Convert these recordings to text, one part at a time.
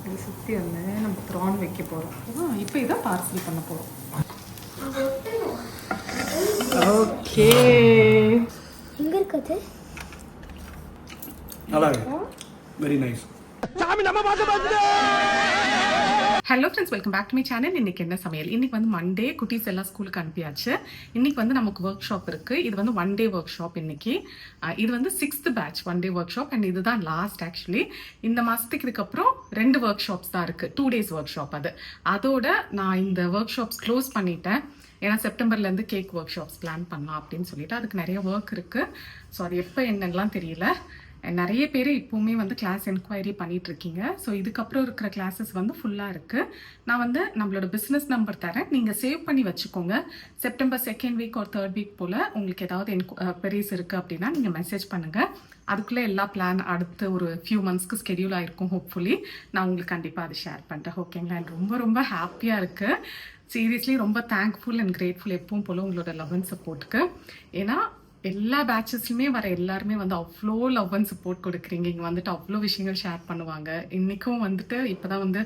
இது சுற்றி வந்து நம்ம ப்ரான் வைக்க போகிறோம். இப்போ இதை பார்சல் பண்ண போகிறோம். ஓகே, எங்கே இருக்குது? நல்லா இருக்கு, very nice. Hello friends, welcome back to my channel. இன்றைக்கி என்ன சமையல்? இன்றைக்கி வந்து மண்டே, குட்டீஸ் எல்லாம் ஸ்கூலுக்கு அனுப்பியாச்சு. இன்றைக்கி வந்து நமக்கு ஒர்க் ஷாப் இருக்குது. இது வந்து ஒன் டே ஒர்க் ஷாப். இன்றைக்கி இது வந்து 6th batch one day workshop. And இதுதான் லாஸ்ட். ஆக்சுவலி இந்த மாதத்துக்கு இதுக்கப்புறம் 2 ஒர்க் ஷாப்ஸ் தான் இருக்குது. 2 days ஒர்க் ஷாப். அதோட நான் இந்த ஒர்க் ஷாப்ஸ் க்ளோஸ் பண்ணிட்டேன். ஏன்னா செப்டம்பர்லேருந்து கேக் ஒர்க் ஷாப்ஸ் பிளான் பண்ணலாம் அப்படின்னு சொல்லிட்டு அதுக்கு நிறைய ஒர்க் இருக்குது. ஸோ அது எப்போ என்னெல்லாம் தெரியல. நிறைய பேர் இப்போவுமே வந்து கிளாஸ் என்கொயரி பண்ணிட்டு இருக்கீங்க. ஸோ இதுக்கப்புறம் இருக்கிற கிளாஸஸ் வந்து ஃபுல்லாக இருக்குது. நான் வந்து நம்மளோட பிஸ்னஸ் நம்பர் தரேன், நீங்கள் சேவ் பண்ணி வச்சுக்கோங்க. செப்டம்பர் 2nd வீக் ஒரு 3rd வீக் போல் உங்களுக்கு ஏதாவது என்கொயரிஸ் இருக்குது அப்படின்னா நீங்கள் மெசேஜ் பண்ணுங்கள். அதுக்குள்ளே எல்லா பிளான் அடுத்து ஒரு ஃபியூ மந்த்ஸ்க்கு ஸ்கெடியூல் ஆகிருக்கும். ஹோப்ஃபுல்லி நான் உங்களுக்கு கண்டிப்பாக அதை ஷேர் பண்ணுறேன். ஓகேங்களா? எனக்கு ரொம்ப ரொம்ப ஹாப்பியாக இருக்குது. சீரியஸ்லி ரொம்ப தேங்க்ஃபுல் அண்ட் கிரேட்ஃபுல் எப்பவும் போல் உங்களோட லவ் அண்ட் சப்போர்ட்டுக்கு. ஏன்னா எல்லா பேட்சஸ்லையுமே வர எல்லாருமே வந்து அவ்வளோ லவ் அண்ட் சப்போர்ட் கொடுக்குறீங்க. இங்கே வந்துட்டு அவ்வளோ விஷயங்கள் ஷேர் பண்ணுவாங்க. இன்றைக்கும் வந்துட்டு இப்போ தான் வந்து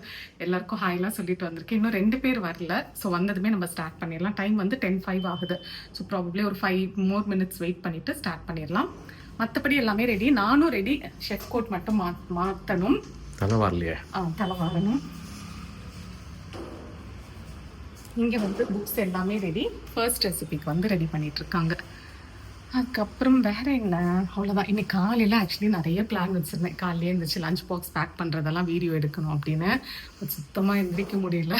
எல்லாருக்கும் ஹாய்லாம் சொல்லிட்டு வந்திருக்கு. இன்னும் 2 பேர் வரல. ஸோ வந்ததுமே நம்ம ஸ்டார்ட் பண்ணிடலாம். டைம் வந்து 10:05 ஆகுது. ஸோ ப்ராபப்ளி ஒரு 5 more minutes வெயிட் பண்ணிவிட்டு ஸ்டார்ட் பண்ணிடலாம். மற்றபடி எல்லாமே ரெடி, நானும் ரெடி. ஷெஃப் கோட் மட்டும் மாற்றணும். தலை வரலையே? தலை வரணும். இங்கே வந்து புக்ஸ் எல்லாமே ரெடி. ஃபர்ஸ்ட் ரெசிபிக்கு வந்து ரெடி பண்ணிட்டு இருக்காங்க. அதுக்கப்புறம் வேறு என்ன, அவ்வளோதான். இன்னைக்கு காலையில் ஆக்சுவலி நிறைய பிளான் வச்சுருந்தேன். காலையிலே இருந்துச்சு லஞ்ச் பாக்ஸ் பேக் பண்ணுறதெல்லாம் வீடியோ எடுக்கணும் அப்படின்னு. சுத்தமாக எந்திரிக்க முடியல.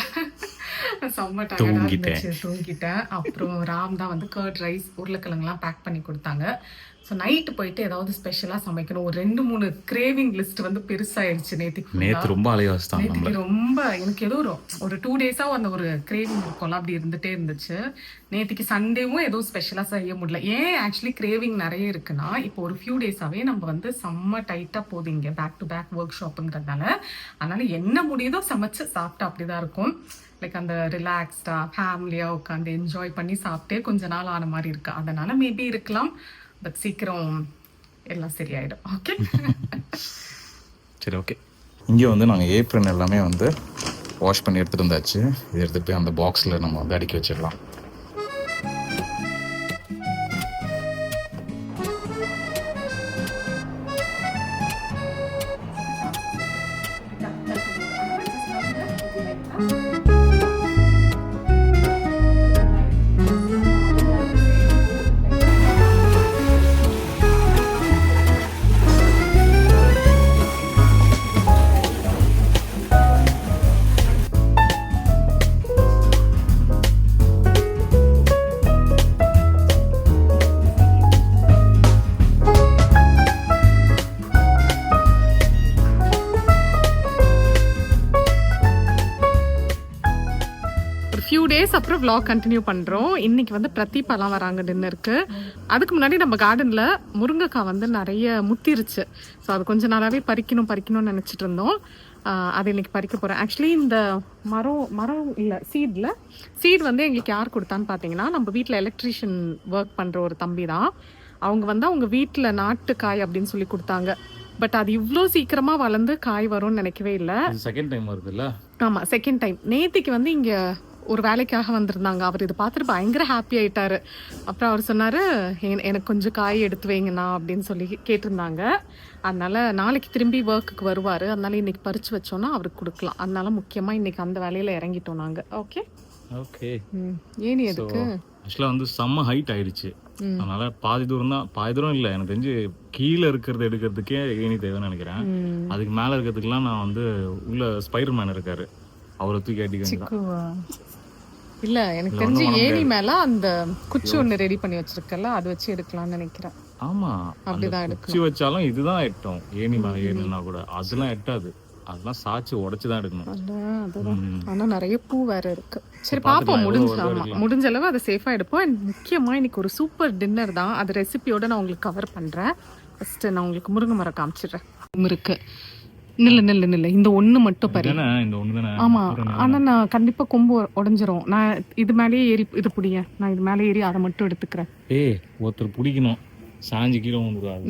செம்ம டயர்டாக இருந்துச்சு, தூங்கிட்டேன். அப்புறம் ராம் தான் வந்து கர்ட் ரைஸ் உருளைக்கிழங்குலாம் பேக் பண்ணி கொடுத்தாங்க. ஸோ நைட்டு போயிட்டு ஏதாவது ஸ்பெஷலாக சமைக்கணும். ஒரு 2-3 கிரேவிங் லிஸ்ட் வந்து பெருசாகிடுச்சு நேற்று. ரொம்ப அலைவாஸ்தான். ரொம்ப எனக்கு ஏதோ ஒரு 2 days-ஆக அந்த ஒரு கிரேவிங் இருக்கும்ல, அப்படி இருந்துகிட்டே இருந்துச்சு. நேற்றுக்கு சண்டேவும் ஏதோ ஸ்பெஷலாக செய்ய முடியல. ஏன் ஆக்சுவலி கிரேவிங் நிறைய இருக்குன்னா, இப்போ ஒரு ஃபியூ டேஸாகவே நம்ம வந்து செம்ம டைட்டாக போகுது இங்கே, பேக் டு பேக் ஒர்க் ஷாப்புங்கிறதுனால. அதனால் என்ன முடியுதோ சமைச்சு சாப்பிட்டா அப்படி தான் இருக்கும். லைக் அந்த ரிலாக்ஸ்டாக ஃபேமிலியாக உட்காந்து என்ஜாய் பண்ணி சாப்பிட்டே கொஞ்ச நாள் ஆன மாதிரி இருக்கு. அதனால் மேபி இருக்கலாம். பட் சீக்கிரம் எல்லாம் சரியாயிடும். ஓகே, சரி, ஓகே. இங்கே வந்து நாங்கள் ஏப்ரன் எல்லாமே வந்து வாஷ் பண்ணி எடுத்துகிட்டு இருந்தாச்சு. இது எடுத்துகிட்டு போய் அந்த பாக்ஸில் நம்ம வந்து அடுக்கி வச்சிடலாம். அப்புறம் vlog கண்டினியூ பண்ணுறோம். இன்றைக்கி வந்து பிரதீபாலாம் வராங்க டின்னருக்கு. அதுக்கு முன்னாடி நம்ம கார்டனில் முருங்கைக்காய் வந்து நிறைய முத்திருச்சு. ஸோ அது கொஞ்ச நாளாகவே பறிக்கணும்னு நினச்சிட்டு இருந்தோம். அது இன்றைக்கி பறிக்க போகிறேன். ஆக்சுவலி இந்த மரம் இல்லை, சீட் வந்து எங்களுக்கு யார் கொடுத்தான்னு பார்த்தீங்கன்னா, நம்ம வீட்டில் எலக்ட்ரீஷியன் ஒர்க் பண்ணுற ஒரு தம்பி தான். அவங்க வந்து அவங்க வீட்டில் நாட்டு காய் அப்படின்னு சொல்லி கொடுத்தாங்க. பட் அது இவ்வளோ சீக்கிரமாக வளர்ந்து காய் வரும்னு நினைக்கவே இல்லை. செகண்ட் டைம் வருதுல்ல? ஆமாம், செகண்ட் டைம். நேற்றுக்கு வந்து இங்கே ஒரு வேலைக்காக வந்திருந்தாங்க. அவர் இதை பார்த்துட்டு பயங்கர ஹாப்பி ஆயிட்டாரு. அப்புறம் அவர் சொன்னார், எனக்கு கொஞ்சம் காய் எடுத்து வைங்கண்ணா அப்படின்னு சொல்லி கேட்டிருந்தாங்க. அதனால நாளைக்கு திரும்பி ஒர்க்குக்கு வருவார். அதனால இன்னைக்கு பறித்து வச்சோன்னா அவருக்கு கொடுக்கலாம். அதனால முக்கியமாக இன்னைக்கு அந்த வேலையில் இறங்கிட்டோம் நாங்கள். Okay okay. ஏனி எதுக்கு ஆக்சுவலாக வந்து செம்ம ஹைட் ஆயிடுச்சு. அதனால பாதி தூரம் இல்லை, எனக்கு தெரிஞ்சு கீழே இருக்கிறது எடுக்கிறதுக்கே ஏனி தேவைன்னு நினைக்கிறேன். அதுக்கு மேலே இருக்கிறதுக்குலாம் நான் வந்து உள்ள ஸ்பைடர் மேன் இருக்காரு, அவரை தூக்கி அடிக்க. இல்ல, எனக்கு தெரிஞ்சு ஏணி மேல அந்த குச்சி ஒண்ணு ரெடி பண்ணி வச்சிருக்கல, அது வச்சு எடுக்கலாம்னு நினைக்கிறேன். ஆமா, அப்படிதான் குச்சி வச்சாலும் இதுதான் எட்டும். ஏணி மேல ஏறினா கூட அதெல்லாம் எட்டாது. அதெல்லாம் சாச்சி உடைச்சுதான் எடுக்கணும். ஆனா நிறைய பூ வேற இருக்கு. சரி பாப்போம், முடிஞ்ச அளவு அதை சேஃபா எடுப்போம். அண்ட் முக்கியமா இன்னைக்கு ஒரு சூப்பர் டின்னர் தான். அது ரெசிபியோட நான் உங்களுக்கு கவர் பண்றேன். ஃபர்ஸ்ட் நான் உங்களுக்கு முருங்கை மரம் காமிச்சிடுறேன். இருக்கு, நில்லு இந்த ஒண்ணு மட்டும் பாரு. ஆமா, ஆனா நான் கண்டிப்பா கொம்பு உடைஞ்சிரும். நான் இது மேலேயே ஏறி இது புடிய, நான் இது மேலே ஏறி அதை மட்டும் எடுத்துக்கிறேன். ஒருத்தர் பிடிக்கணும், சாஞ்சி கீழே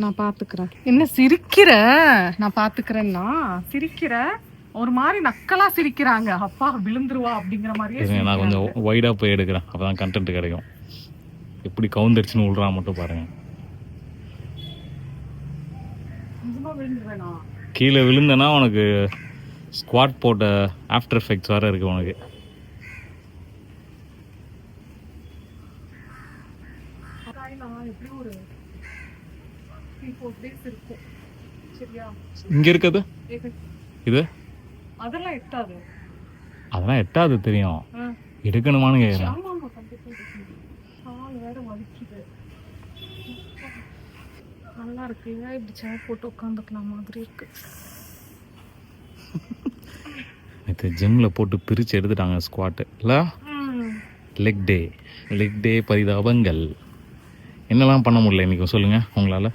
நான் பாத்துக்கிறேன். என்ன சிரிக்கிற? நான் பாத்துக்கிறேன்னா சிரிக்கிற? ஒரு மாதிரி நக்கலா சிரிக்கிறாங்க. அப்பா விழுந்துருவா அப்படிங்கிற மாதிரியே இருங்க, நான் கொஞ்சம் வைடா போய் எடுக்கிறேன், அப்பதான் கண்டென்ட் கிடைக்கும். எப்படி கவுந்தடிச்சுன்னு விழுறான் மட்டும் பாருங்க. கொஞ்சமா விழுந்துருவேனா? கீழே விழுந்தனா உனக்கு ஸ்குவாட் போட்ட ஆஃப்டர் எஃபெக்ட்ஸ் வேற இருக்கு உனக்கு. எப்படி ஒரு 3-4 days இருக்கும். சரியா? இங்க இருக்குது இது அதெல்லாம் எட்டாது. அதெல்லாம் எட்டாவது தெரியும், எடுக்கணுமான்னு கேட்குறேன். ஆமா ஆமா கண்டிப்பா எடுக்கணும். கால் வேற வலிக்குது. நல்லா இருக்கு. இப்படி சேர் போட்டு உட்காந்துக்கலாம் மாதிரி இருக்கு. நேற்று ஜிம்மில் போட்டு பிரித்து எடுத்துட்டாங்க ஸ்குவாட்டு இல்லை. லெக் டே பரிதாபங்கள். என்னெல்லாம் பண்ண முடியல இன்னைக்கு சொல்லுங்கள் உங்களால்?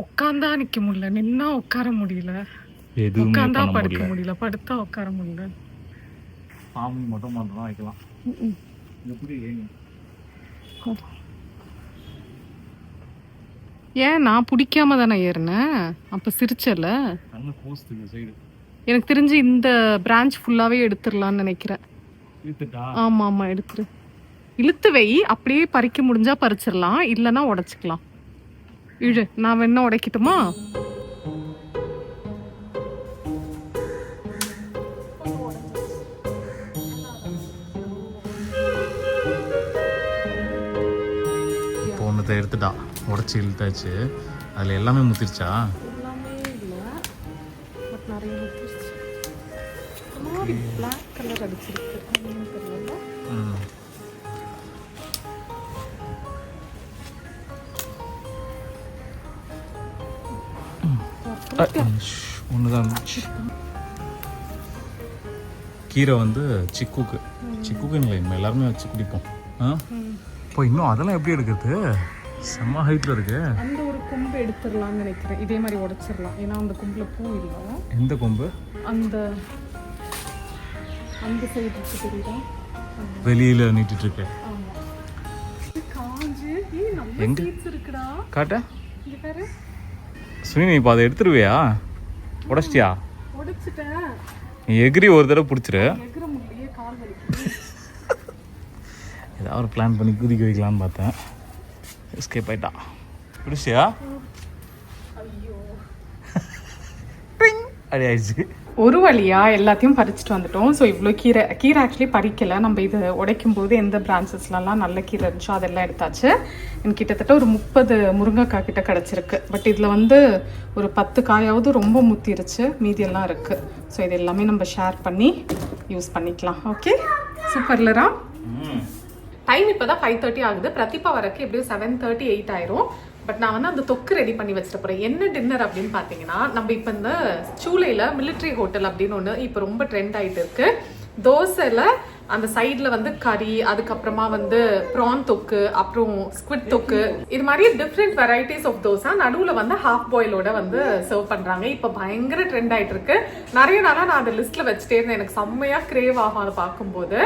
உட்காந்தா நிற்க முடியல, நின்னா உட்கார முடியல, எதுவுமே உட்காந்தா பண்ண படுக்க முடியல. முடியல, படுத்தா உட்கார முடியல. சாமி மட்டும் மட்டும் வைக்கலாம். எப்படி ஏன் நான் பிடிக்காம தானே ஏறினேன், அப்போ சிரிச்சல. நல்ல போஸ்ட் சைடு எனக்கு தெரிஞ்சு இந்த பிரான்ச் ஃபுல்லாகவே எடுத்துடலான்னு நினைக்கிறேன். இழுத்துட்டா? ஆமாம் ஆமாம் எடுத்துரு. இழுத்து வை, அப்படியே பறிக்க முடிஞ்சா பறிச்சிடலாம், இல்லைன்னா உடச்சிக்கலாம். இழு, நான் வேணா உடைக்கட்டுமா? இப்போ ஒன்றத்தை எடுத்துட்டா, உடச்சி இழுத்தாச்சு. அதில் எல்லாமே முத்திருச்சா? எல்லாமே இல்லை, பட் நிறைய முத்திருச்சு. மாதிரி பிளாக் கலர் அடிச்சிருக்கு. ஒண்ணுதான். கீரை வந்து சிக்குக்கு இல்லை, நம்ம எல்லாருமே வச்சு குடிப்போம். இப்போ இன்னும் அதெல்லாம் எப்படி எடுக்கிறது? செம்ம ஹைட்ல இருக்கு. அந்த ஒரு கொம்பு எடுத்துடலாம்னு நினைக்கிறேன், இதே மாதிரி உடைச்சிடலாம். ஏன்னா அந்த கொம்புல பூ இல்லை. எந்த கொம்பு? அந்த சைடு இருக்கு, தெரியுதா? வெளியில நீட்டிட்டு இருக்கு. காஞ்சு எங்க இருக்குடா, காட்ட. இங்க பாரு சுனி, நீ இப்போ அதை எடுத்துருவியா? உடச்சிட்டியா? உடைச்சிட்டேன். நீ எகிரி ஒரு தடவை பிடிச்சிரு. எகிற முடியலையே, கால் வலிக்குது. ஏதாவது ஒரு பிளான் பண்ணி குதிக்க வைக்கலான்னு பார்த்தேன், எஸ்கேப் ஆயிட்டா. பிடிச்சியா? அப்படி ஆயிடுச்சு. ஒரு வழியா எல்லாத்தையும் பறிச்சுட்டு வந்துட்டோம். ஸோ இவ்வளோ கீரை ஆக்சுவலி பறிக்கலை, நம்ம இது உடைக்கும் போது எந்த பிரான்ச்சஸ்லாம் நல்ல கீரை இருந்துச்சோ அதெல்லாம் எடுத்தாச்சு. எனக்கு கிட்டத்தட்ட ஒரு 30 முருங்கைக்காய் கிட்ட கிடச்சிருக்கு. பட் இதில் வந்து ஒரு 10 காயாவது ரொம்ப முத்திருச்சு, மீதியெல்லாம் இருக்குது. ஸோ இது எல்லாமே நம்ம ஷேர் பண்ணி யூஸ் பண்ணிக்கலாம். ஓகே, சூப்பர்லரா. டைம் இப்போ தான் 5:30 ஆகுது. பிரதீபா வரக்கு எப்படியும் 7:30, 8 ஆயிரும். பட் நான் வந்து அந்த தொக்கு ரெடி பண்ணி வச்சுட்டு போகிறேன். என்ன டின்னர் அப்படின்னு பார்த்தீங்கன்னா, நம்ம இப்போ இந்த சூளையில் மிலிட்ரி ஹோட்டல் அப்படின்னு ஒன்று இப்போ ரொம்ப ட்ரெண்ட் ஆகிட்டு இருக்கு. தோசையில் அந்த சைடில் வந்து கறி, அதுக்கப்புறமா வந்து ப்ரான் தொக்கு, அப்புறம் ஸ்குவிட் தொக்கு, இது மாதிரி டிஃப்ரெண்ட் வெரைட்டிஸ் ஆஃப் தோசை. நடுவில் வந்து ஹாஃப் பாயிலோட வந்து சர்வ் பண்ணுறாங்க. இப்போ பயங்கர ட்ரெண்ட் ஆகிட்டு இருக்கு. நிறைய நாளாக நான் அந்த லிஸ்ட்டில் வச்சுட்டே இருந்தேன், எனக்கு செம்மையாக கிரேவ் ஆகும் அதை பார்க்கும்போது.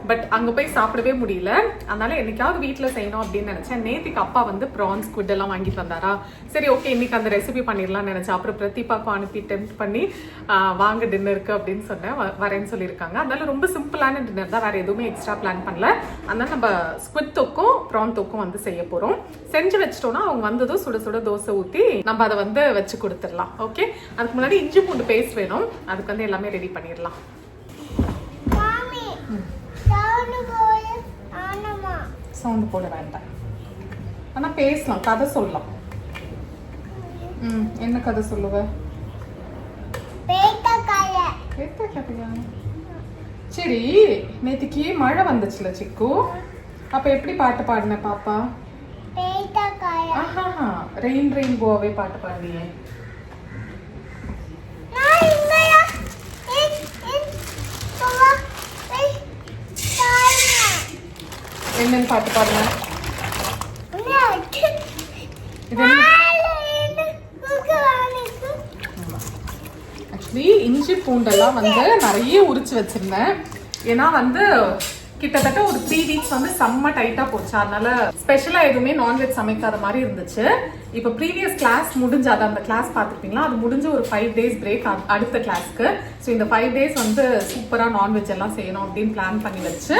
பட் அங்கே போய் சாப்பிடவே முடியல. அதனால என்னைக்காவது வீட்டில் செய்யணும் அப்படின்னு நினச்சேன். நேத்திக்கு அப்பா வந்து ப்ரான் ஸ்குவிட் எல்லாம் வாங்கிட்டு வந்தாரா, சரி ஓகே இன்னைக்கு அந்த ரெசிபி பண்ணிடலாம்னு நினச்சேன். அப்புறம் பிரதீபாக்கும் அனுப்பி டெம்ப்ட் பண்ணி வாங்க டின்னருக்கு அப்படின்னு சொன்னேன், வரேன்னு சொல்லியிருக்காங்க. அதனால ரொம்ப சிம்பிளான டின்னர் தான், வேற எதுவுமே எக்ஸ்ட்ரா பிளான் பண்ணல. அதனால நம்ம ஸ்குவிட் தொக்கும் ப்ரான் தொக்கும் வந்து செய்ய போகிறோம். செஞ்சு வச்சிட்டோம்னா அவங்க வந்ததும் சுட சுட தோசை ஊற்றி நம்ம அதை வந்து வச்சு கொடுத்துடலாம். ஓகே, அதுக்கு முன்னாடி இஞ்சி பூண்டு பேஸ்ட் வேணும், அதுக்கு வந்து எல்லாமே ரெடி பண்ணிடலாம். சவுண்டு போட வேண்டாம், ஆனால் பேசலாம், கதை சொல்லலாம். என்ன கதை சொல்லுவ? கதையா? சரி, நேற்றுக்கு மழை வந்துச்சுல சிக்கு, அப்ப எப்படி பாட்டு பாடின பாப்பா? ரெயின் ரெயின் கோவே பாட்டு பாடினியே. என்னன்னு பாட்டு பாடுங்க. ஆக்சுவலி இஞ்சி பூண்டெல்லாம் வந்து நிறைய உரிச்சு வச்சிருந்தேன். ஏன்னா வந்து கிட்டத்தட்ட ஒரு 3 வீக்ஸ் வந்து செம்ம டைட்டா போச்சு. அதனால ஸ்பெஷலா எதுவுமே நான்வெஜ் சமைக்காத மாதிரி இருந்துச்சு. இப்போ ப்ரீவியஸ் கிளாஸ் முடிஞ்சு அதை அந்த கிளாஸ் பார்த்துருப்பீங்களா, அது முடிஞ்சு ஒரு 5 டேஸ் பிரேக் அடுத்த கிளாஸ்க்கு. ஸோ இந்த 5 டேஸ் வந்து சூப்பராக நான்வெஜ் எல்லாம் செய்யணும் அப்படின்னு பிளான் பண்ணி வச்சு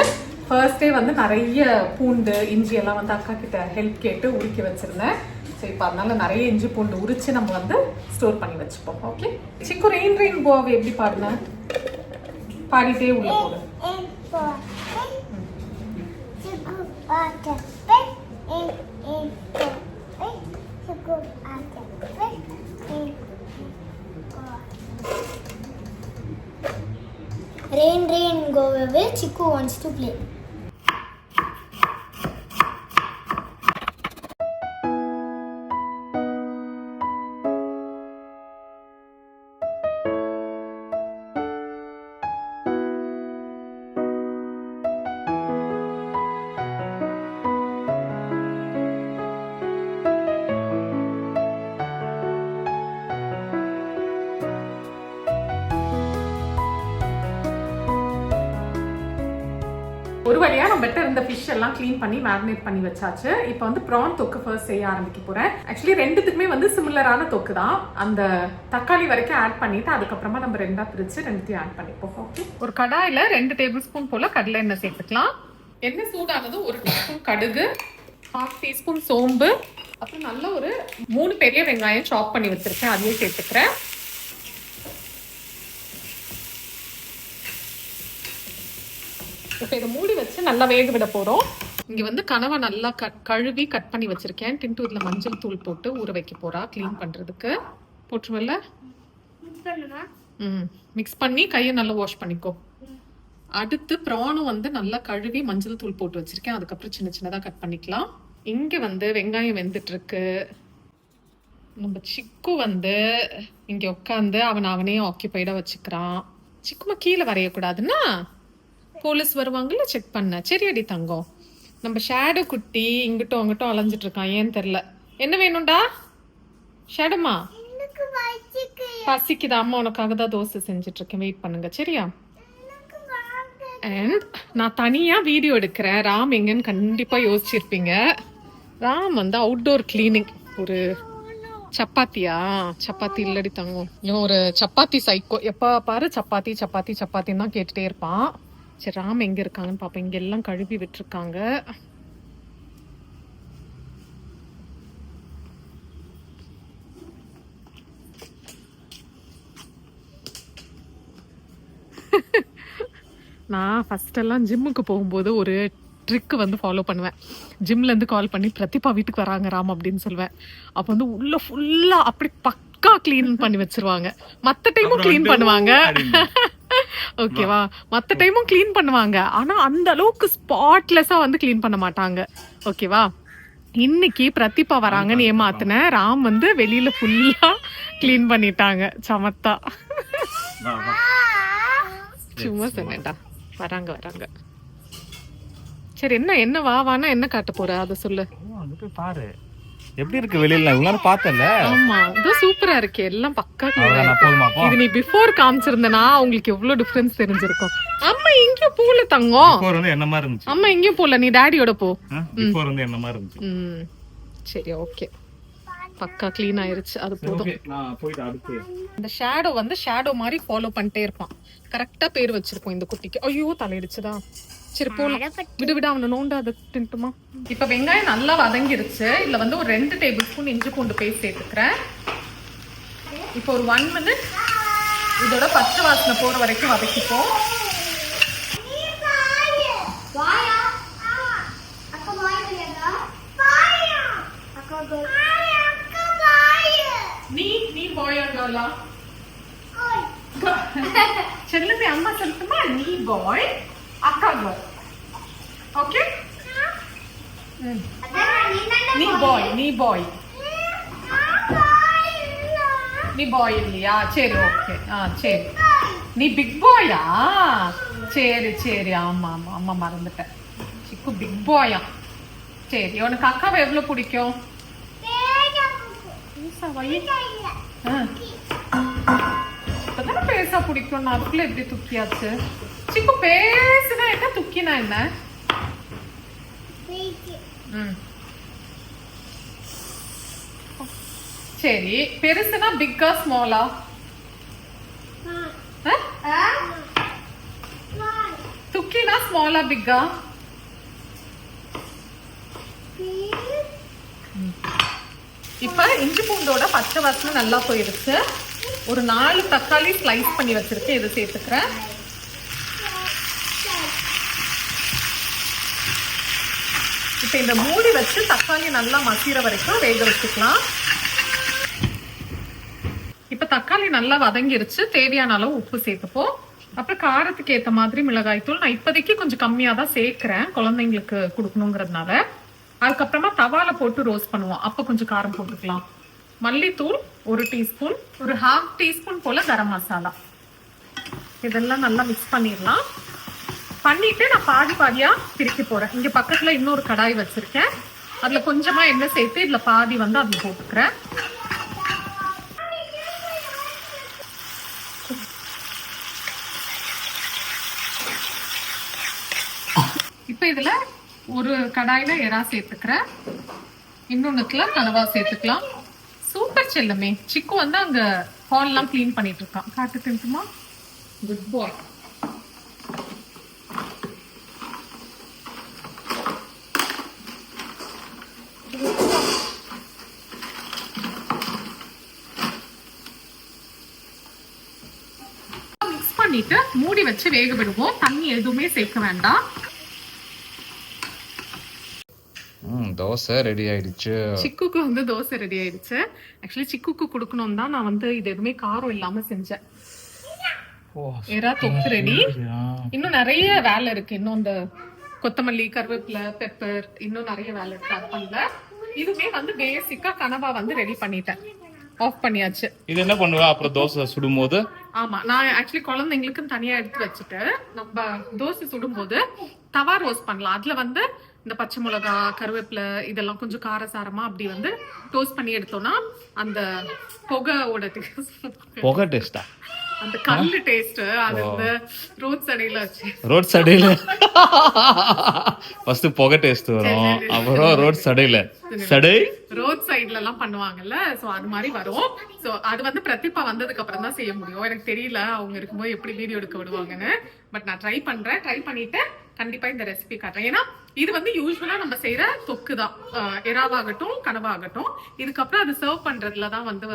ஃபர்ஸ்ட் டே வந்து நிறைய பூண்டு இஞ்சி எல்லாம் வந்து அக்கா கிட்ட ஹெல்ப் கேட்டு உருக்கி வச்சிருந்தேன். ஸோ இப்போ அதனால நிறைய இஞ்சி பூண்டு உரிச்சு நம்ம வந்து ஸ்டோர் பண்ணி வச்சுப்போம். ஓகே சிக்கு, ரெயின் ரெயின் கோவை எப்படி பாடுன? பாடிட்டே உள்ள போடு. Rain, rain, go away. Chiku wants to play. ஒரு வழியா நம்ம பெட்டர் இந்த ஃபிஷ் எல்லாம் க்ளீன் பண்ணி மேரினேட் பண்ணி வச்சாச்சு. இப்போ வந்து ப்ரான் தொக்கு ஃபர்ஸ்ட் செய்ய ஆரம்பிக்க போறேன். ஆக்சுவலி ரெண்டுத்துக்குமே வந்து சிமிலரான தொக்கு தான். அந்த தக்காளி வரைக்கும் ஆட் பண்ணிட்டு அதுக்கப்புறமா நம்ம ரெண்டா பிரிச்சு ரெண்டுத்தையும் ஆட் பண்ணிப்போம். ஓகே, ஒரு கடாயில 2 டேபிள் ஸ்பூன் போல கடலை எண்ணெய் சேர்த்துக்கலாம். எண்ணெய் சூடானது 1 டீஸ்பூன் கடுகு, 1/2 டீஸ்பூன் சோம்பு, அப்புறம் நல்ல ஒரு 3 பெரிய வெங்காயம் சாப் பண்ணி வச்சிருக்கேன், அதையும் சேர்த்துக்கிறேன். இப்போ இதை மூடி வச்சு நல்லா வேக விட போறோம். இங்க வந்து கனவை நல்லா கழுவி கட் பண்ணி வச்சிருக்கேன். டின்ட்டு இதுல மஞ்சள் தூள் போட்டு ஊற வைக்க போறா க்ளீன் பண்றதுக்கு. போட்டுருவல்ல? மிக்ஸ் பண்ணி கையை நல்லா வாஷ் பண்ணிக்கோ. அடுத்து ப்ரானும் வந்து நல்லா கழுவி மஞ்சள் தூள் போட்டு வச்சிருக்கேன். அதுக்கப்புறம் சின்ன சின்னதா கட் பண்ணிக்கலாம். இங்க வந்து வெங்காயம் வெந்துட்டு இருக்கு. நம்ம சிக்கு வந்து இங்க உட்காந்து அவனே ஆக்கியபைடா வச்சுக்கிறான். சிக்குமா கீழே வரையக்கூடாதுன்னா போலீஸ் வருவாங்கல்ல செக் பண்ண. சரி அடி தங்கம். நம்ம ஷேடோ குட்டி இங்கிட்டும் அங்கிட்டும் அலைஞ்சிட்டு இருக்கான், ஏன் தெரியல. என்ன வேணும்டா ஷேடோமா? பசிக்குதா? அம்மா உனக்காக தான் தோசை செஞ்சுட்டு இருக்கேன், வெயிட் பண்ணுங்க சரியா? அண்ட் நான் தனியா வீடியோ எடுக்கிறேன். ராம் எங்கன்னு கண்டிப்பா யோசிச்சிருப்பீங்க. ராம் வந்து அவுட்டோர் கிளீனிங். ஒரு சப்பாத்தி இல்லடி தங்கம், ஒரு சப்பாத்தி சைக்கோ. எப்ப பாரு சப்பாத்தி சப்பாத்தி சப்பாத்தின்னு தான் கேட்டுட்டே இருப்பான். சரி ராம் எங்க இருக்காங்கன்னு பாப்போம். இங்க எல்லாம் கழுவி விட்டுருக்காங்க. நான் ஃபர்ஸ்ட் எல்லாம் ஜிம்முக்கு போகும்போது ஒரு ட்ரிக் வந்து ஃபாலோ பண்ணுவேன். ஜிம்ல இருந்து கால் பண்ணி பிரதிபா வீட்டுக்கு வராங்க ராம் அப்படின்னு சொல்லுவேன். அப்ப வந்து உள்ள ஃபுல்லா அப்படி பக்கா கிளீன் பண்ணி வச்சிருவாங்க. மத்த டைமும் கிளீன் பண்ணுவாங்க, ஓகேவா? மத்த டைமும் கிளீன் பண்ணுவாங்க, ஆனா அந்த அளவுக்கு ஸ்பாட்லெஸ்ஸா வந்து கிளீன் பண்ண மாட்டாங்க, ஓகேவா? இன்னைக்கு பிரதிபா வராங்கன்னு ஏமாத்தின ராம் வந்து வெளியில ஃபுல்லா கிளீன் பண்ணிட்டாங்க. சமத்தா. சும்மா சொன்னேன்டா. வராங்க. சரி என்ன வானா என்ன காட்ட போற அத சொல்லு. பாரு எப்படி இருக்கு வெளியில. இவ்வளவு பார்த்தல. ஆமா இது சூப்பரா இருக்கு, எல்லாம் பக்கா கிளீனா இருக்கு. இது நீ பிஃபோர் காமிச்சிருந்தனா உங்களுக்கு எவ்வளவு டிஃபரன்ஸ் தெரிஞ்சிருக்கும். அம்மா எங்க போல தங்கம்? பிஃபோர் வந்து என்ன மாதிரி இருந்துச்சு? அம்மா எங்க போல, நீ டாடியோட போ. பிஃபோர் வந்து என்ன மாதிரி இருந்துச்சு? சரி ஓகே, பக்கா க்ளீன் ஆயிருச்சு, அது போதும். நான் போயிட்டு அடுத்து இந்த ஷேடோ வந்து ஷேடோ மாதிரி ஃபாலோ பண்ணிட்டே இருப்பான். கரெக்டா பேர் வச்சிருப்போம் இந்த குட்டிக்கு. ஐயோ தலையிடுச்சுதா. சரி போலாம், விடு அவனை நோண்டாது தின்ட்டுமா. இப்ப வெங்காயம் நல்லா வதங்கிருச்சு. இதுல வந்து ஒரு 2 டேபிள் ஸ்பூன் இஞ்சி பூண்டு பேஸ்ட் சேர்த்துக்கிறேன். இப்போ ஒரு 1 மினிட் இதோட பச்சை வாசனை போற வரைக்கும் வதக்கிப்போம். நீ பாய் ஆகலா? செல்லுமே அம்மா சொல்லட்டுமா? நீ பாய், அக்கா கேர்ள். ஓகே, நீ பாய் இல்லையா? சரி ஓகே. சரி நீ பிக் பாயா? சரி ஆமா அம்மா மறந்துட்டேன். சிக்கு பிக் பாயா? சரி உனக்கு அக்காவை எவ்வளவு பிடிக்கும்? இப்பதானே பெருசா பிடிக்கும், அதுக்குள்ள எப்படி துக்கியாச்சு? சிக்கு பேசுனா என்ன, துக்கினா என்ன? சரி, பெருசுனா பிக்கா ஸ்மாலா? துக்கினா ஸ்மாலா பிக்கா? இப்ப இஞ்சி பூண்டோட பச்சை வாசனை நல்லா போயிருச்சு. ஒரு 4 தக்காளி ஸ்லைஸ் பண்ணி வச்சிருக்கேன், இதை சேர்த்துக்கிறேன். இப்ப இந்த மூடி வச்சு தக்காளி நல்லா மசிற வரைக்கும் வேக வச்சுக்கலாம். இப்ப தக்காளி நல்லா வதங்கிருச்சு. தேவையான அளவு உப்பு சேர்த்துப்போம். அப்புறம் காரத்துக்கு ஏத்த மாதிரி மிளகாய் தூள் நான் இப்போதைக்கு கொஞ்சம் கம்மியா தான் சேர்க்கிறேன், குழந்தைங்களுக்கு கொடுக்கணுங்கிறதுனால. அதுக்கப்புறமா தவால போட்டு ரோஸ்ட் பண்ணுவோம், அப்ப கொஞ்சம் காரம் போட்டுக்கலாம். மல்லித்தூள் 1 டீஸ்பூன், ஒரு 1/2 டீஸ்பூன் போல கரம் மசாலா, இதெல்லாம் நல்லா மிக்ஸ் பண்ணிடலாம். பண்ணிட்டு நான் பாதி பாதியா பிரிக்க போறேன். இங்க பக்கத்துல இன்னொரு கடாய் வச்சிருக்கேன், அதுல கொஞ்சமா எண்ணெய் சேர்த்து இதுல பாதி வந்து அதுல போட்டுக்கிறேன். இப்ப இதுல ஒரு கடாயில எறா சேர்த்துக்கிறேன், இன்னொன்னுக்குல கனவா சேர்த்துக்கலாம். சூப்பர் செல்லமே. சிக்கு வந்து அங்க ஹால் எல்லாம் கிளீன் பண்ணிட்டு இருக்கான், காட்டு தின்ட்டுமா? குட் பாய். மிக்ஸ் பண்ணிட்டு மூடி வச்சு வேக விடுவோம், தண்ணி எதுவுமே சேர்க்க வேண்டாம். தோசை ரெடி ஆயிடுச்சு. சிக்குக்கு வந்து தோசை ரெடி ஆயிடுச்சு. ஆக்சுவலி சிக்குக்கு கொடுக்கணும் தான் நான் வந்து இது எதுவுமே காரம் இல்லாம செஞ்சேன். எறா தொக்கு ரெடி. இன்னும் நிறைய வேலை இருக்கு, இன்னும் இந்த கொத்தமல்லி, கருவேப்பிலை, பெப்பர், இன்னும் நிறைய வேலை இருக்கு, அது பண்ணல. இதுவே வந்து பேசிக்கா கனவா வந்து ரெடி பண்ணிட்டேன், ஆஃப் பண்ணியாச்சு. இது என்ன பண்ணுவா அப்புறம் தோசை சுடும்போது? ஆமா, நான் ஆக்சுவலி குழந்தைங்களுக்கும் தனியா எடுத்து வச்சுட்டு நம்ம தோசை சுடும்போது தவா ரோஸ்ட் பண்ணலாம். அதுல வந்து இந்த பச்சை மிளகா, கருவேப்பிலை இதெல்லாம் கொஞ்சம் காரசாரமா அப்படி வந்து டோஸ்ட் பண்ணி எடுத்தோம்னா அந்த புகையோட டேஸ்டா, அந்த கல்லு டேஸ்ட், அது இந்த ரோட் சடையில வச்சு ரோட் சடையில ஃபர்ஸ்ட் புகை டேஸ்ட் வரும், அப்புறம் ரோட் சடையில ரோட் சைடுல எல்லாம் பண்ணுவாங்கல்ல, சோ அது மாதிரி வரும். சோ அது வந்து பிரதீபா வந்ததுக்கு அப்புறம் தான் செய்ய முடியும். எனக்கு தெரியல அவங்க இருக்கும்போது எப்படி வீடியோ எடுக்க விடுவாங்கன்னு. பட் நான் ட்ரை பண்றேன். ட்ரை பண்ணிட்டு கண்டிப்பா இந்த ரெசிபி காட்டுறேன். ஏன்னா இது வந்து யூஸ்வலா நம்ம செய்யற தொக்கு தான், எறாவாகட்டும் கனவாகட்டும். இதுக்கப்புறம் அது சர்வ் பண்றதுல தான் வந்து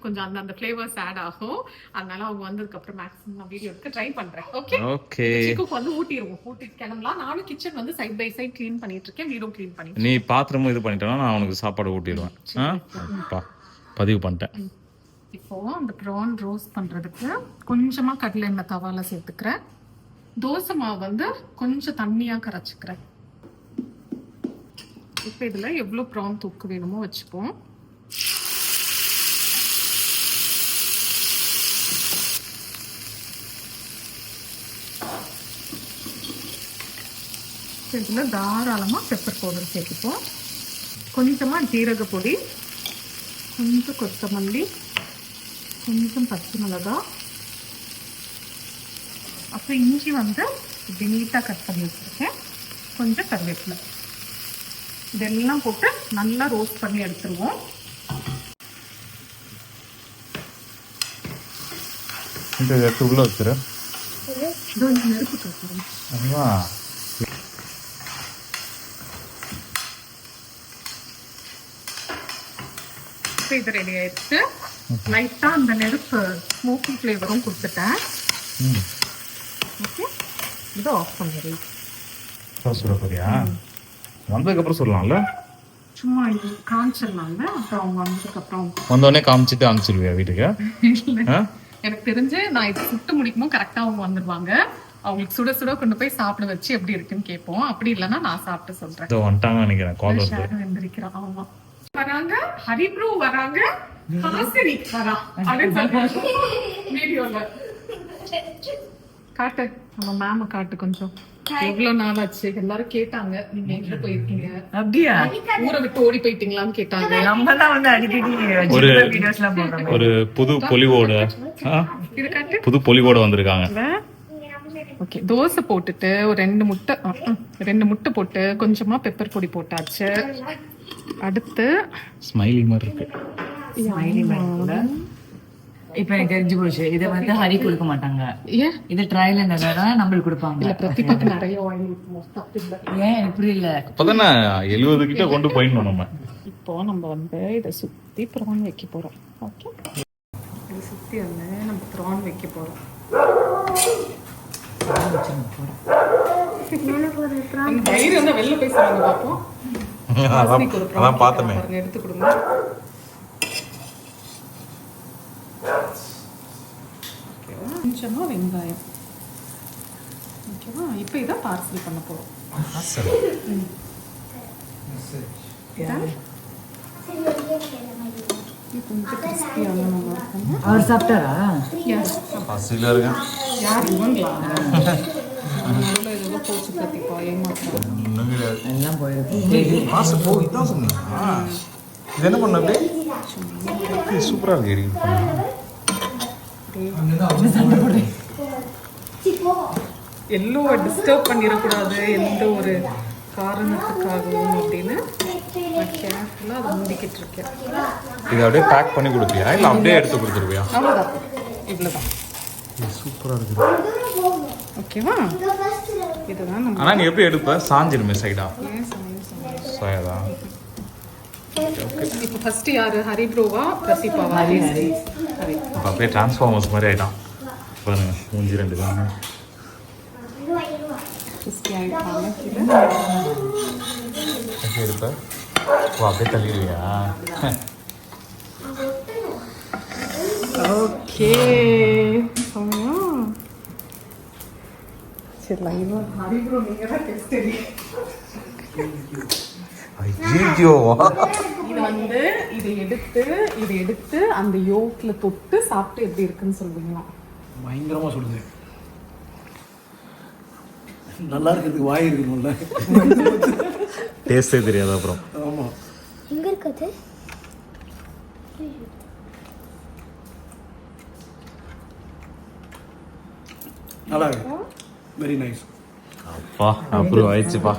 கொஞ்சம் அந்த ஃபிளேவர்ஸ் ஆட் ஆகும். அதனால அவங்க வந்ததுக்கு அப்புறம் மேக்ஸிமம் நான் வீடியோ எடுக்க ட்ரை பண்றேன். ஓகே, சிக்குக்கு வந்து ஊட்டிடுவோம், ஊட்டிட்டு கிளம்பலாம். நானும் கிச்சன் வந்து சைட் பை சைட் கிளீன் பண்ணிட்டு இருக்கேன், வீடும் கிளீன் பண்ணி. நீ பாத்திரமும் இது பண்ணிட்டேன்னா நான் அவனுக்கு சாப்பாடு ஊட்டிடுவேன். பதிவு பண்ணிட்டேன். இப்போ அந்த ப்ரான் ரோஸ்ட் பண்றதுக்கு கொஞ்சமா கடலை எண்ணெய் தவால சேர்த்துக்கிறேன். தோசை மாவு வந்து கொஞ்சம் தண்ணியா கரைச்சிக்கிறேன். இப்போ இதுல எவ்வளவு ப்ரான் தூக்கு வேணுமோ வச்சுப்போம். இதுல தாராளமா பெப்பர் பவுடர் சேர்த்துப்போம். கொஞ்சமா ஜீரக பொடி, கொஞ்சம் கொத்தமல்லி, கொஞ்சம் பச்சை மிளகா, அப்புறம் இஞ்சி வந்து இப்படி நீட்டாக கட் பண்ணி வச்சுருக்கேன், கொஞ்சம் கருவேப்பிலை, இதெல்லாம் போட்டு நல்லா ரோஸ்ட் பண்ணி எடுத்துருவோம். எடுத்து உள்ள வச்சுரு, நெருப்பு கட்டுறேன். இது ரெடி ஆயிடுச்சு. லைட்டா அந்த நெருப்பு ஸ்மோக்கி ஃப்ளேவரும் கொடுத்துட்டேன். ஓகே, இதை ஆஃப் பண்ணிடுறேன். சுட போறியா? வந்ததுக்கு அப்புறம் சொல்லலாம்ல, சும்மா இது காமிச்சிடலாம்ல. அப்புறம் அவங்க வந்ததுக்கு அப்புறம் வந்தோடனே காமிச்சிட்டு அனுப்பிச்சிருவியா வீட்டுக்கு? எனக்கு தெரிஞ்சு நான் இது சுட்டு முடிக்குமோ கரெக்டா அவங்க வந்துருவாங்க. அவங்களுக்கு சுட சுட கொண்டு போய் சாப்பிட வச்சு எப்படி இருக்குன்னு கேட்போம். அப்படி இல்லைன்னா நான் சாப்பிட்டு சொல்றேன். வந்துட்டாங்க நினைக்கிறேன், கால் வருது. எந்திரிக்கிறான். ஆமா, வராங்க, ஹரிப்ரூ வராங்க, ஹாசினி வரா வீடியோல காட்டு, நம்ம மேம காட்டு கொஞ்சம். எவ்வளவு நாள் ஆச்சு எல்லாரும் கேட்டாங்க நீங்க எங்க போயிருக்கீங்க அப்படியா? ஊரை விட்டு ஓடி போயிட்டீங்களான்னு கேட்டாங்க. நம்ம தான் வந்து அடிக்கடி ஒரு வீடியோஸ் எல்லாம் போடுறோம். ஒரு புது பொலிவோட இது காட்டு. புது பொலிவோட வந்திருக்காங்க. ஓகே, தோசை போட்டுட்டு ஒரு 2 முட்டை போட்டு கொஞ்சமா பெப்பர் பொடி போட்டாச்சு. அடுத்து ஸ்மைலி மாதிரி இருக்கு. Smiley மாதிரி. இப்ப எனக்கு தெரிஞ்சு போச்சு, இதை வந்து ஹரி கொடுக்க மாட்டாங்க. ஏன் இது ட்ரையல் என்னதான் நம்மளுக்கு கொடுப்பாங்க. இல்ல பிரதீபாக்கு நிறைய ஆயில் தப்பு இல்ல. ஏன் இப்படி இல்ல? அப்பதானே 70 கிட்ட கொண்டு போயிடணும் நம்ம. இப்போ நம்ம வந்து இதை சுத்தி ப்ரான் வைக்க போறோம். ஓகே, இதை சுத்தி வந்து நம்ம ப்ரான் வைக்க போறோம். தைரியம் தான் வெளில போய் சொல்லுங்க பாப்போம். வாசனைக்கு ஒரு prawn பார்த்தமே. பாருங்க, எடுத்து கொடுங்க. ஓகேவா? கொஞ்சமா வெங்காயம். ஓகேவா? இப்போ இதை பார்சல் பண்ண போறோம். இது கொஞ்சம் கிறிஸ்பியான நல்லா இருக்கும். அவர் சாப்பிட்டாரா? யார் இவங்களா? அதனால ஏதோ போச்சு பிரதீபா, ஏமாத்துறோம். எல்லாம் போயிருக்கு. இது என்ன பண்ண சூப்பரா இருக்கு. எல்லோ டிஸ்டர்ப் பண்ணிடக்கூடாது எந்த ஒரு காரணத்துக்காகவும் அப்படின்னு கேர்ஃபுல்லாக அதை மூடிக்கிட்டு இருக்கேன். இது அப்படியே பேக் பண்ணி கொடுப்பியா இல்லை அப்படியே எடுத்து கொடுத்துருவியா? அவ்வளோதான், இவ்வளோதான். சூப்பரா இருக்கு. ஓகேவா? இதுதான் நம்ம ஆனா நீ எப்படி எடுப்ப? சாஞ்சிருமே சைடா? ஏன் சமையல் சைடா. இப்போ ஃபர்ஸ்ட் யாரு? ஹரி ப்ரோவா பிரதீபாவா? ஹரி, ஹரி. ஹரி. இப்போ அப்படியே டிரான்ஸ்ஃபார்மர்ஸ் மாதிரி ஆயிட்டான். பாருங்க மூஞ்சி 2 தான். கிறிஸ்பி ஆகிட்டாங்க. எப்படி எடுப்ப? ஓ அப்படியே தள்ளிடுவியா? ஓகே, சரி லைவா ஹரி ப்ரோ நீங்க தான் டெஸ்ட் ஐயோ, இது வந்து இதை எடுத்து அந்த யோக்ல தொட்டு சாப்பிட்டு எப்படி இருக்குன்னு சொல்லுவீங்களா? பயங்கரமா சொல்லுது. நல்லா இருக்கிறதுக்கு வாய் இருக்கணும்ல. டேஸ்டே தெரியாது அப்புறம். ஆமா. எங்க இருக்குது? நல்லா இருக்கு. Very nice. அப்பா அப்ரூவ் ஆயிடுச்சுப்பா.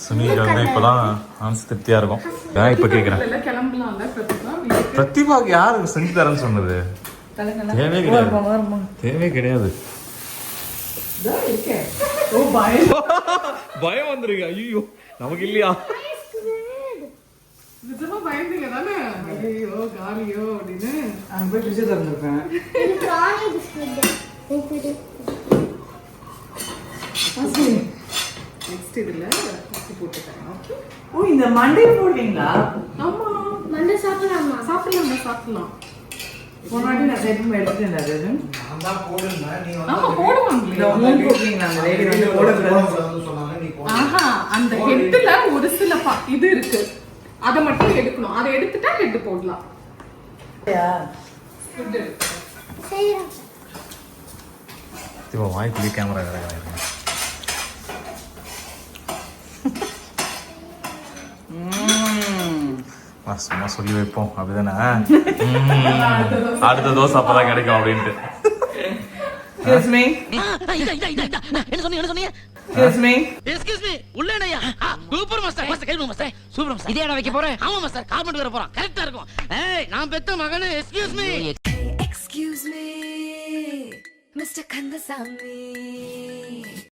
சுனிக்கு வந்து இப்போதான் மனசு திருப்தியா இருக்கும். நான் இப்போ கேட்குறேன், எல்லாம் கிளம்பலாம்ல பிரதீபா? பிரதிபாக்கு யாருக்கு செஞ்சு தரேன்னு சொன்னது? தேவையே கிடையாது, தேவையே கிடையாது. ஓ பயம், பயம் வந்துருக்கு. ஐயோ நமக்கு இல்லையா? நிஜமா பயந்தீங்க தானே? ஐயோ காலியோ அப்படின்னு. அங்க போய் ஃப்ரிட்ஜ் திறந்துருப்பேன். இது ராணி பிஸ்கட். நெக்ஸ்ட் இதுல உப்பு போட்டுக்கிறேன். ஓகே. ஓ, இந்த மண்டே போடுவீங்களா? ஆமா, மண்டை சாப்பிடலாமா? சாப்பிடலாம். முன்னாடி நான் செட் எடுத்துட்டேன். அது நான் தான் போடுறேன். நீ ஆமா போடுவாங்களே. மூணு போடுவீங்களா? அந்த லேடி வந்து போடக்கூடாது சொன்னாங்க. நீ ஆஹா, அந்த ஹெட்ல ஒரு சில இது இருக்கு, அதை மட்டும் எடுக்கணும். அதை எடுத்துட்டா ஹெட் போடலாம். செய்யறேன். இப்போ வாய்க்குள்ளே கேமரா கிடையாது. சும்மா சொல்லி வைப்போம் அப்படிதானே. அடுத்த தோசை அப்பதான் கிடைக்கும் அப்படின்ட்டு. Excuse me. என்ன சொன்னீங்க? Excuse me. Excuse me. உள்ளேனையா? Super master. மாஸ்டர் கேளுங்க மாஸ்டர். Super master. இதே இடம் வைக்க போறேன். ஆமா மாஸ்டர், கார்பெண்ட் வர போறோம். கரெக்ட்டா இருக்கும். ஏய், நான் பெத்த மகனே. Excuse me. Excuse me, Mr. Kandasamy.